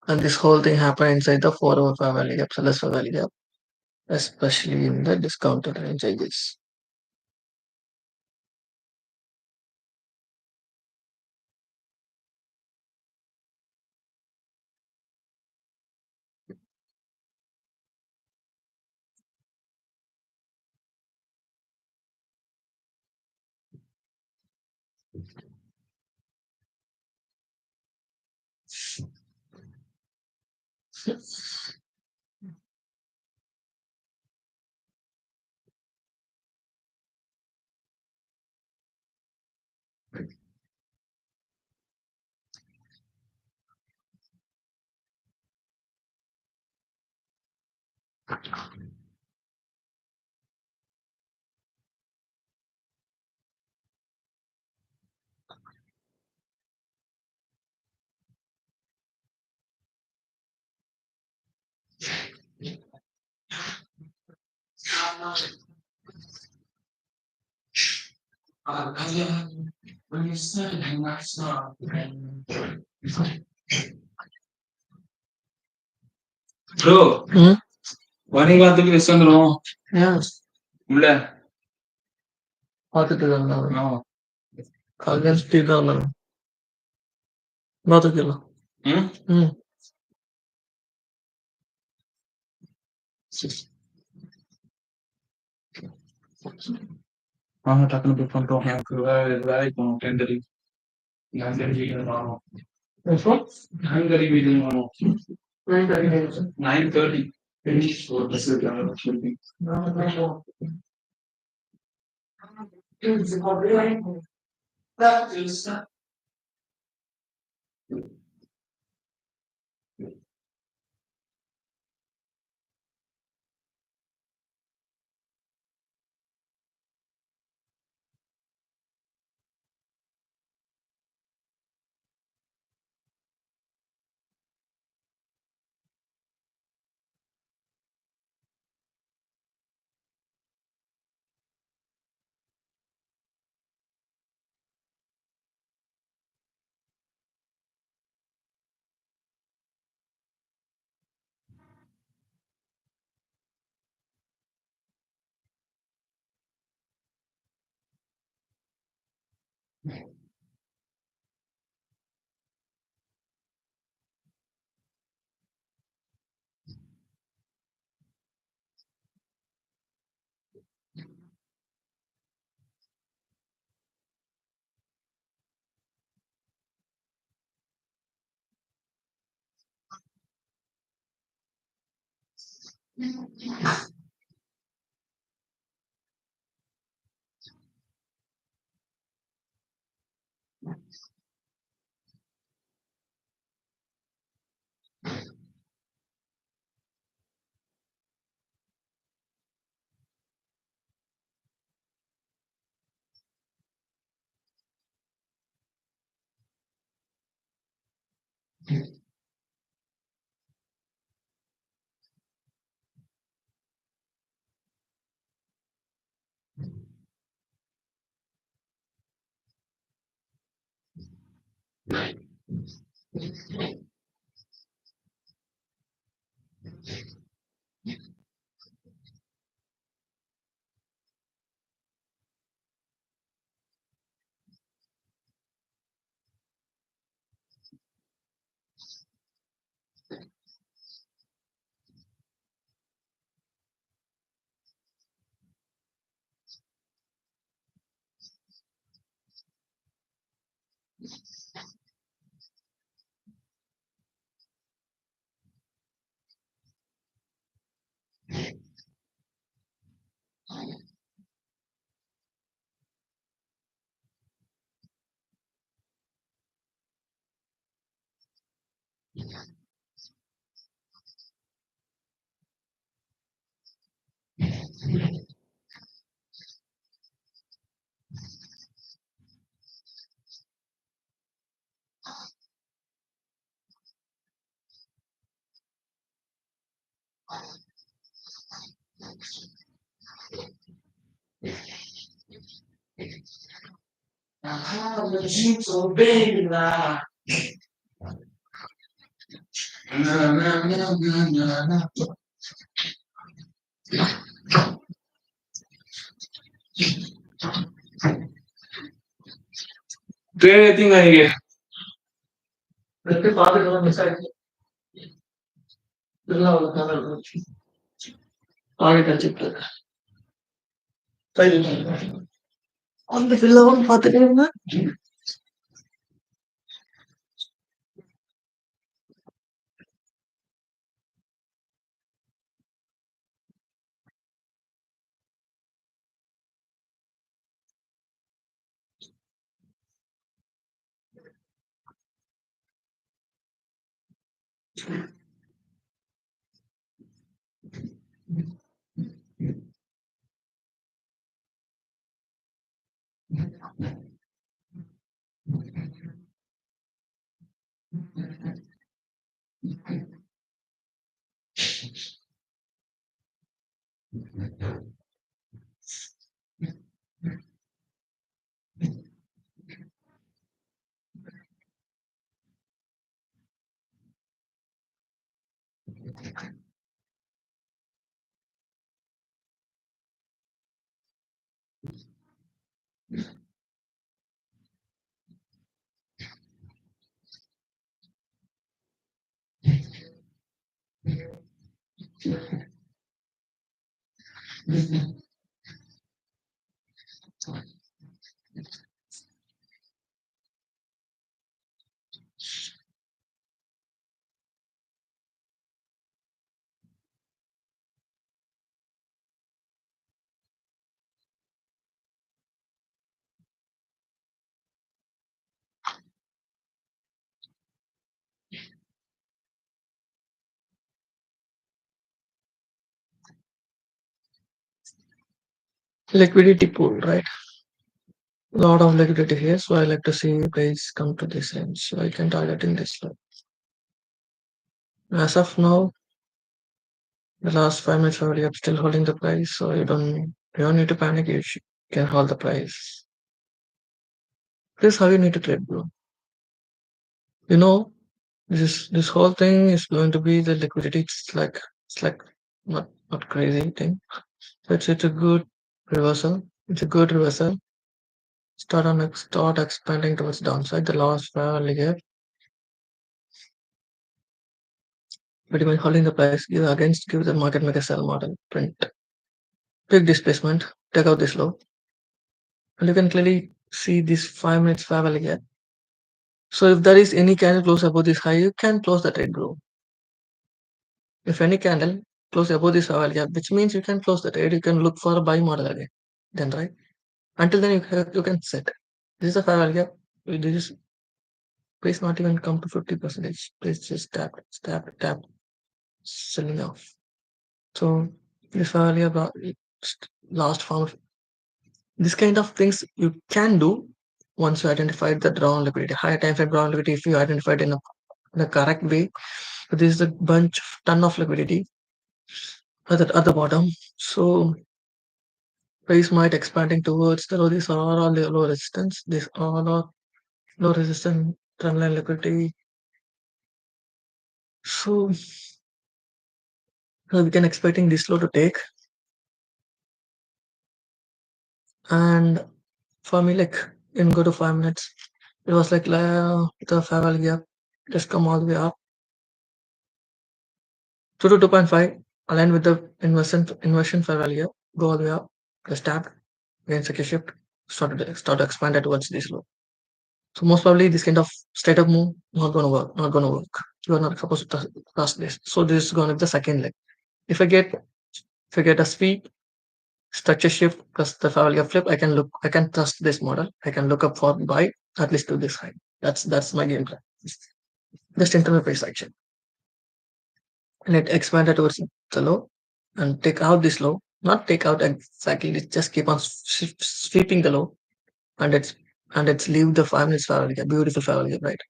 And this whole thing happened inside the 4 hour fair value gap, sellers fair value gap, especially in the discounted range, I guess. Bro Hmm? வணிகத்துக்கு விசந்துரும் Yeah, உள்ள பார்த்துட்டு இருந்தாங்க. காலையில சுத்திட்டு தான் இருந்தாங்க. பார்த்துக்கலாம். ம். வாங்க டக்குனு புக் பண்ணிட்டோம். எனக்கு வேலைக்கு போகணும். 10:30 9:30 வீட்டுக்கு வரணும். எப்போ? 9:30 வீட்டுக்கு வரணும். 9:30. 9:30 finish ஒரு பஸ் இருக்காங்க சொல்லி. Anything I get. அந்த பில்லவன் பார்த்துட்டே இருந்தேன். Liquidity pool, right? Lot of liquidity here, so I like to see price come to this range. So I can target in this level. As of now, the last 5 minutes already, I'm still holding the price, so you don't need to panic. Can hold the price. This is how you need to trade, bro. You know, this whole thing is going to be the liquidity. It's like not crazy thing. So it's a good reversal. It's a good reversal. Start expanding towards downside. The last early gap, pretty much holding the price. Give the market make a sell model print. Big displacement. Take out this low, and you can clearly see this 5 minutes fair value gap. So if there is any candle close above this high, you can close the trade, bro. If any candle close above this fair value gap, which means you can close the trade. You can look for a buy model again. Then right. Until then you can set. This is a fair value gap. This is price not even come to 50%. Price just tap, selling off. So this fair value gap last form. This kind of things you can do once you identified the drawn liquidity, higher time frame drawn liquidity. If you identified in a correct way, this is a ton of liquidity at the bottom. So price might expanding towards the low. These are all the low resistance. These are all low resistance trendline liquidity. So we can expecting this low to take. And for me, like in go to 5 minutes, it was like the fair value gap just come all the way up 2 to 2.5, aligned with the inversion fair value gap, go all the way up, just tap, again second shift, start to expand it towards this low. So most probably this kind of straight up move not gonna work, not gonna work. You are not supposed to trust this. So this is gonna be the second leg. If I get a sweep, structure shift plus the fair value flip, I can trust this model. I can look up for buy at least to this high. That's my game plan. Just enter the price action. And it expanded towards the low and take out this low. Not take out exactly, just keep on sweeping the low and it's leave the 5 minutes fair value gap, beautiful fair value gap, right?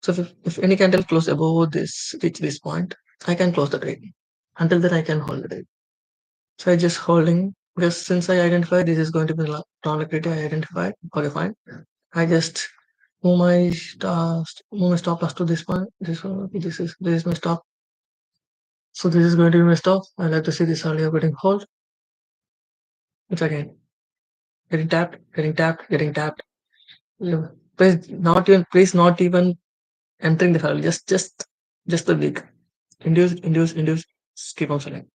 So if any candle close above this, reach this point, I can close the trade. Until then, I can hold the trade. So I just holding because since I identified this is going to be down liquidity, I identified. Okay, fine. I just move my stop loss to this point. This is my stop. So this is going to be my stop. I like to see this earlier getting hold. Which again getting tapped. Yeah. Please not even entering the file. Just the week. Induce. Keep on selling.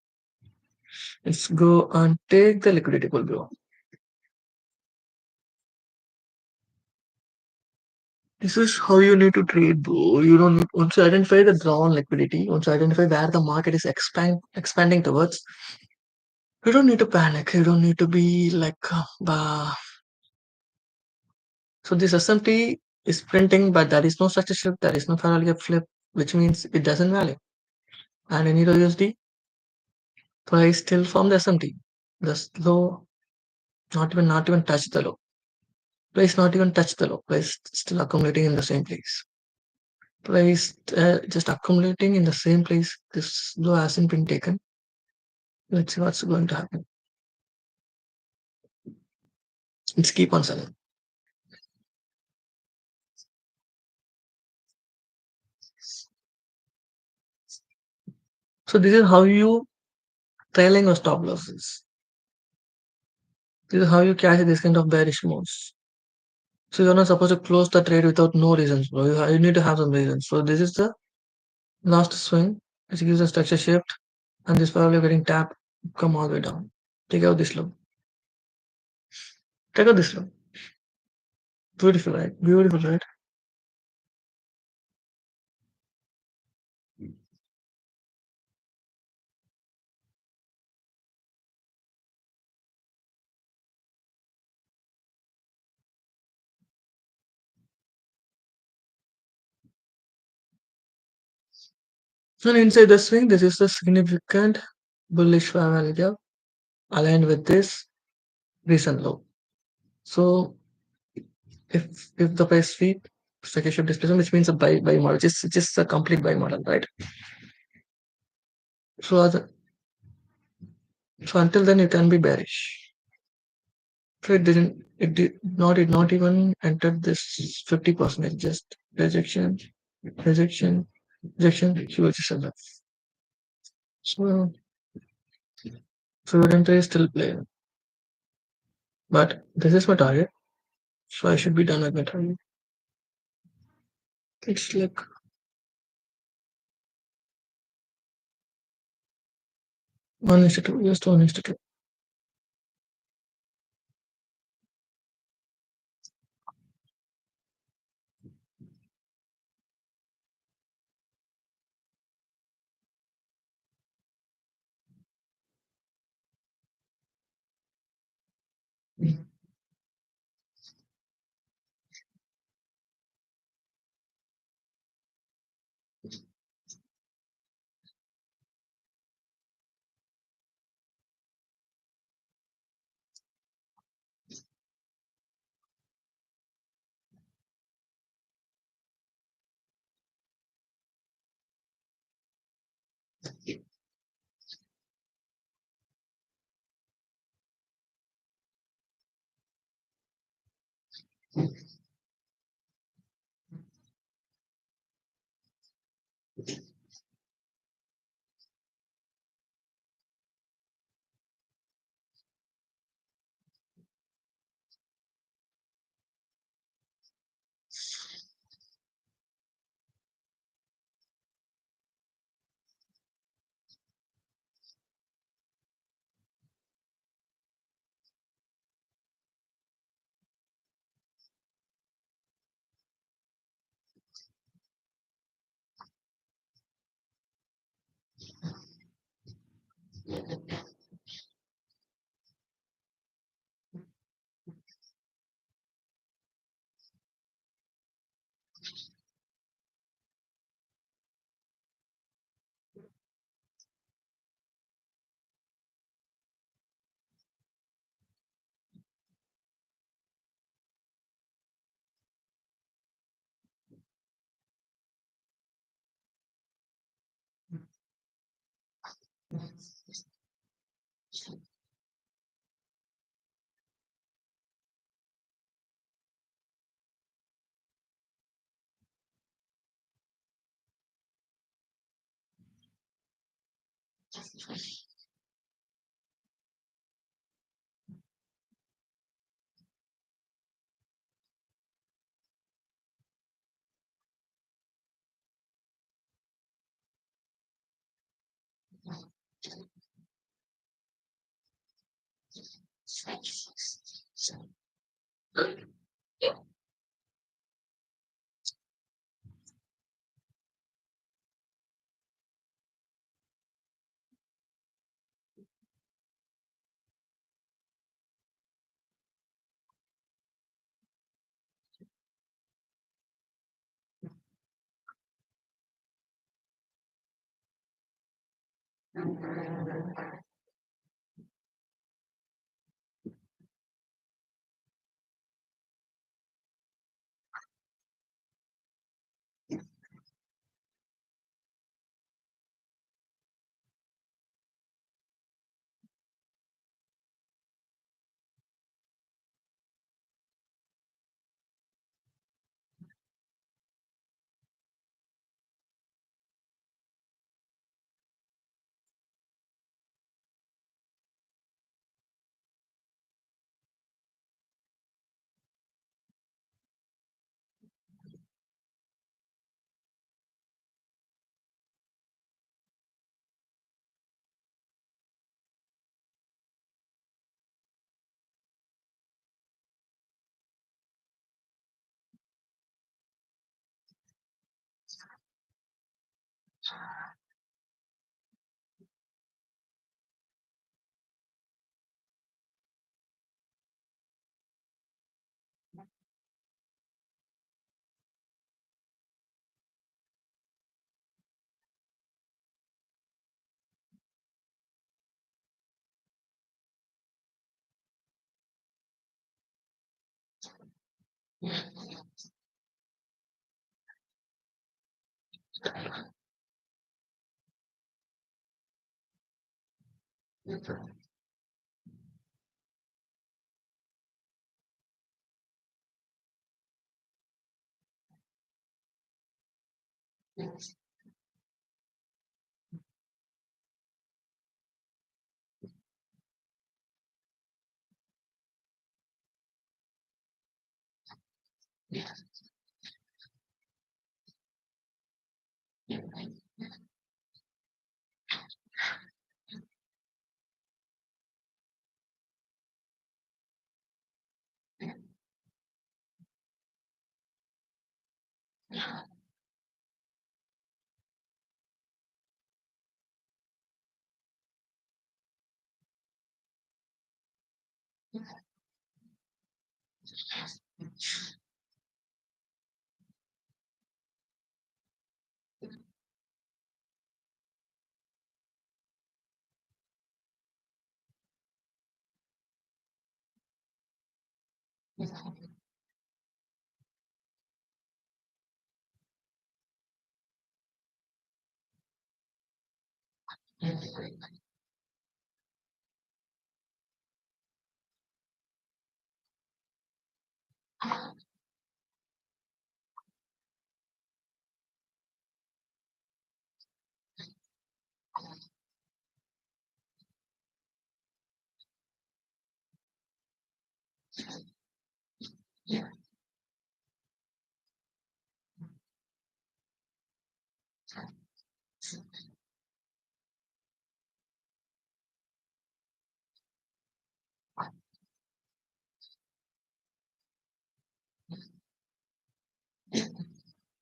Let's go and take the liquidity pool, bro. This is how you need to trade, bro. You don't need, once you identify the drawn liquidity, once you identify where the market is expanding towards, you don't need to panic. You don't need to be like, so this SMT is printing, but there is no such a shift. There is no fair value flip, which means it doesn't value. And in Euro USD, price still from the SMT. The low, not even touch the low. Price not even touch the low. Price still accumulating in the same place. Price just accumulating in the same place. This low hasn't been taken. Let's see what's going to happen. Let's keep on selling. So this is how you trailing or stop losses. This is how you catch this kind of bearish moves. So you're not supposed to close the trade without no reasons, bro. You need to have some reasons. So this is the last swing, which gives a structure shift, and this probably getting tapped, come all the way down. Take out this low. Take out this low. Beautiful, right? Beautiful, right? And inside the swing, this is a significant bullish fair value gap aligned with this recent low. So if the price sweep, structure shift displacement, which means a buy model, just a complete buy model, right? So so until then, it can be bearish. So it not even entered this 50%, just rejection, huge setup. So your entry is still playing. But this is my target. So I should be done with my target. It's like 1:2, just 1:2.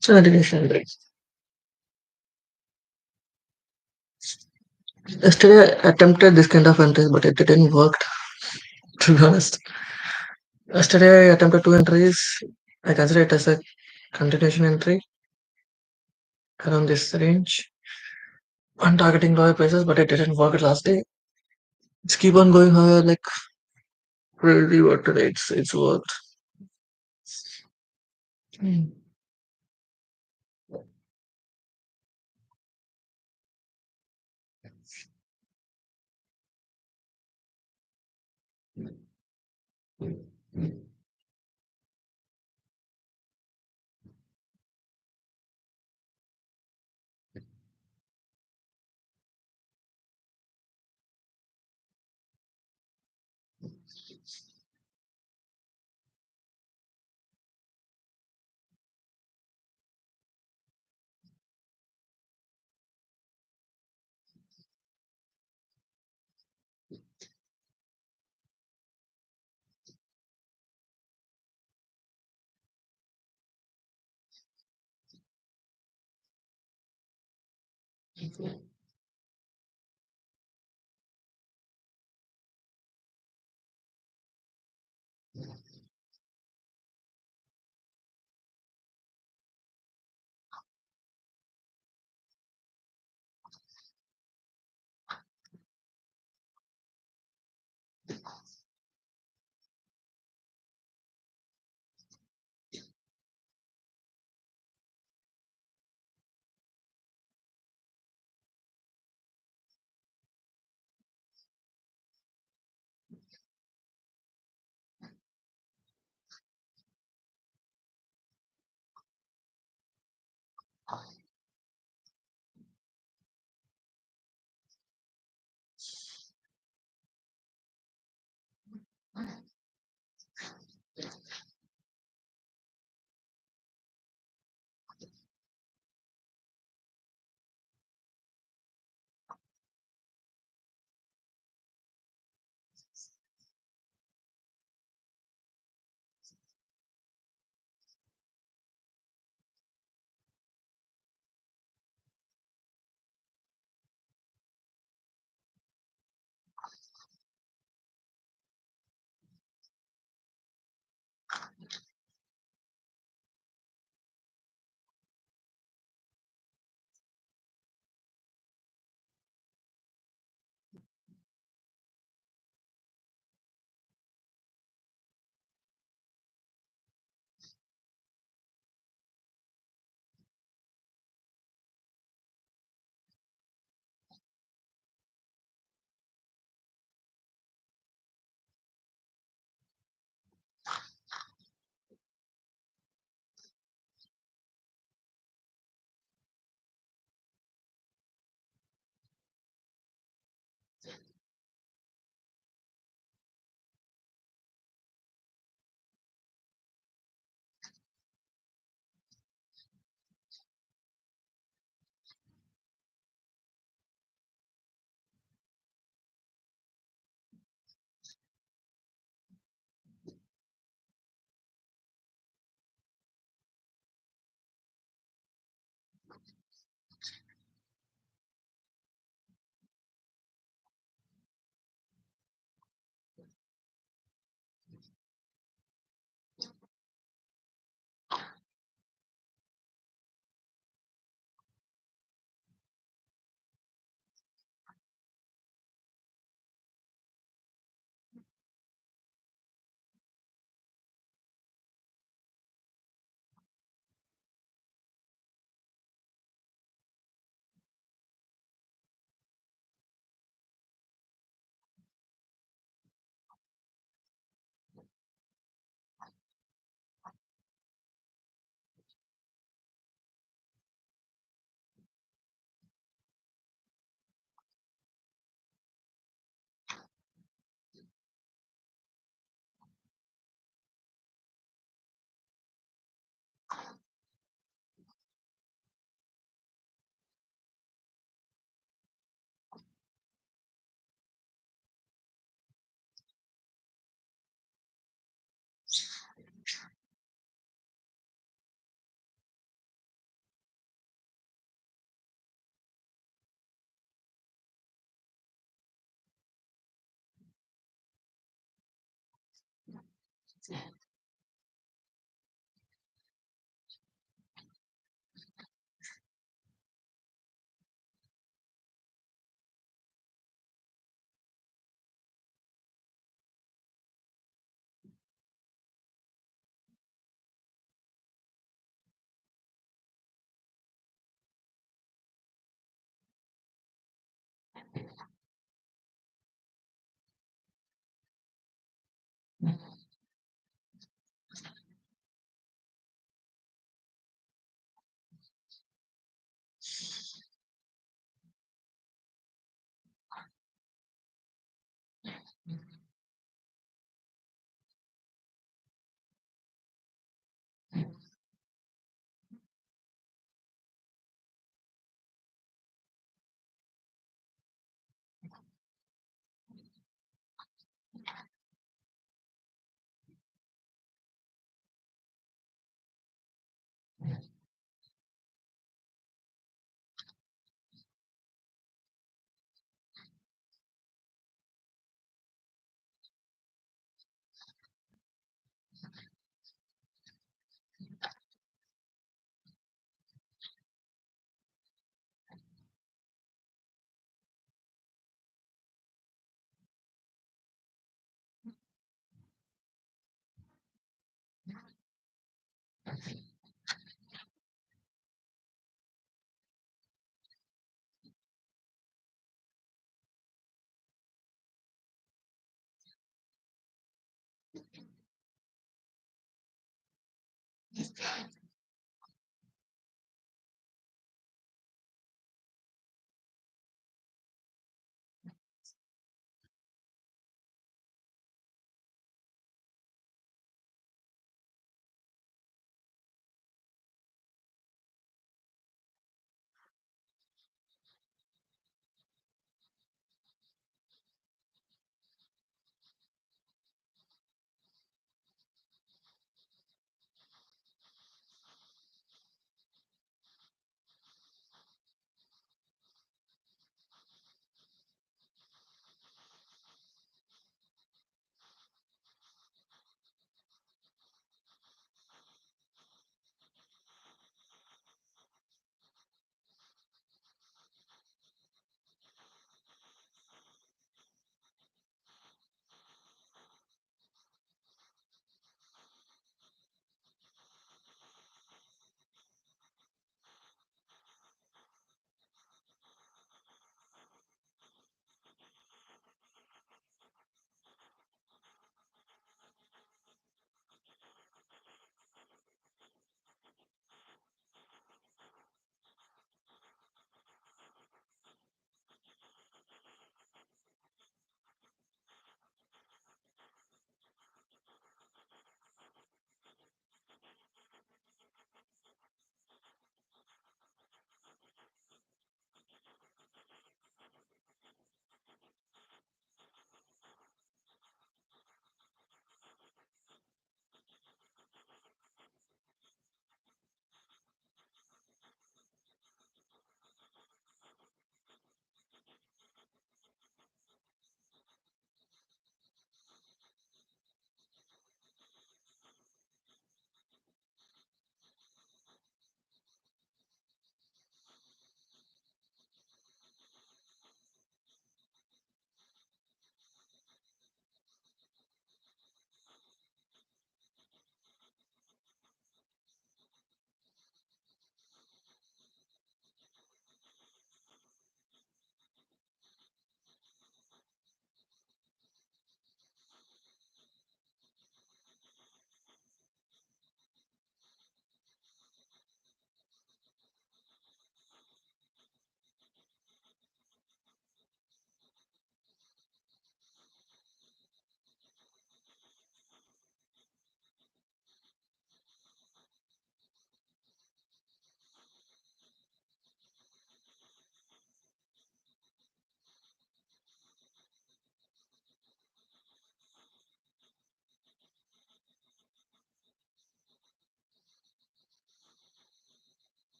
So dedication. Yesterday I attempted this kind of entries, but it didn't work. To be honest, yesterday I attempted two entries. I consider it as a continuation entry around this range. I'm targeting lower prices, but it didn't work last day. It's keep on going higher, like really what today it's worth. Hmm.